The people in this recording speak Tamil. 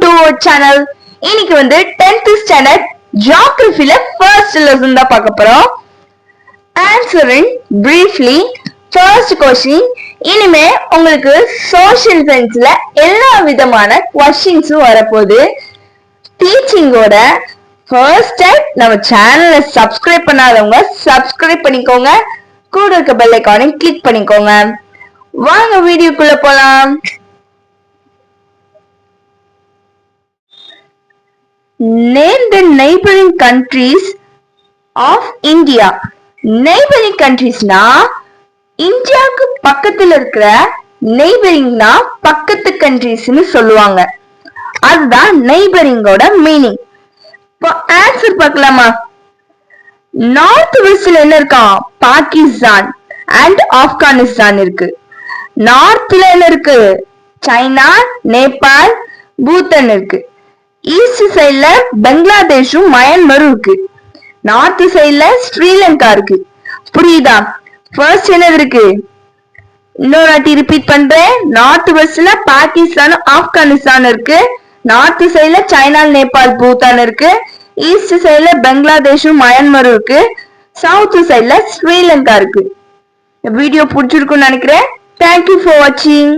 To our channel. இன்னைக்கு 10th ஸ்டாண்டர்ட் ஜியோகிராஃபில ஃபர்ஸ்ட் லெசன் தான் பார்க்க போறோம். Answering briefly first question. இனிமே உங்களுக்கு சோஷியல் சயின்ஸ்ல எல்லா விதமான क्वेश्चंसும் வரப்போகுது. டீச்சிங்கோட ஃபர்ஸ்ட் டைம் நம்ம சேனலை சப்ஸ்கிரைப் பண்ணாதவங்க சப்ஸ்கிரைப் பண்ணிக்கோங்க. கூட இருக்க பெல் ஐகானை கிளிக் பண்ணிக்கோங்க. வாங்க வீடியோக்குள்ள போலாம். Name the neighboring countries of India. Neighboring countries na இந்தியாவுக்கு பக்கத்துல இருக்கிற நெய்பரிங்னா பக்கத்து கண்ட்ரீஸ் சொல்லுவாங்க. அதுதான் நெய்பரிங்கோட மீனிங். இப்போ ஆன்சர் பார்க்கலாமா? நார்த் வெஸ்ட்ல என்ன இருக்கா? பாகிஸ்தான் அண்ட் ஆப்கானிஸ்தான் இருக்கு. நார்த்ல என்ன இருக்கு? சைனா, நேபாள், பூட்டான் இருக்கு. ஈஸ்ட் சைட்ல பங்களாதேஷும் மயன்மாரும் இருக்கு. நார்த் சைட்ல ஸ்ரீலங்கா இருக்கு. புரியுதா? ஃபர்ஸ்ட் என்னது இருக்கு? இன்னொரு வாட்டி ரிப்பீட் பண்றேன். நார்த் வெஸ்ட்ல பாகிஸ்தானும் ஆப்கானிஸ்தான் இருக்கு. நார்த் சைட்ல சைனா, நேபாள், பூட்டான் இருக்கு. ஈஸ்ட் சைட்ல பங்களாதேஷும் மயன்மாரும் இருக்கு. சவுத் சைட்ல ஸ்ரீலங்கா இருக்கு. வீடியோ பிடிச்சிருக்கும்னு நினைக்கிறேன். தேங்க்யூ ஃபார் வாட்சிங்.